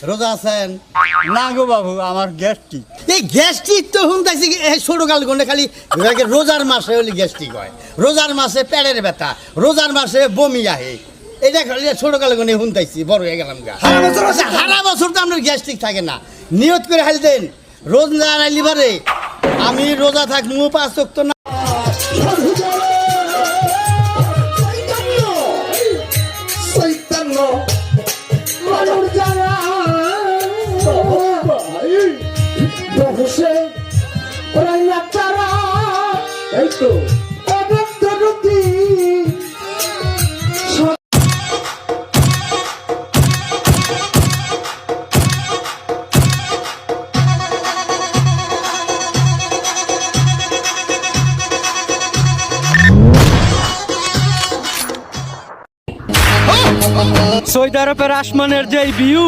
রোজা আছেন? না গো বাবু, আমার গ্যাস্ট্রিক। এই গ্যাস্ট্রিক তো শুনতেছি ছোট কাল গন্ডে খালি রোজার মাসে হলে গ্যাস্ট্রিক হয়, রোজার মাসে পেটের ব্যথা, রোজার মাসে বমি আহে। এটা খালি ছোট কাল গন্ডে শুনতেছি, বড় হয়ে গেলাম গা। সারা বছর তো আপনার গ্যাস্ট্রিক থাকে না। নিয়ত করে হাল দেন, রোজা আইলিবারে আমি রোজা থাকবো 5 ওয়াক্ত না। সৌদি আরবের আসমানের যে ভিউ,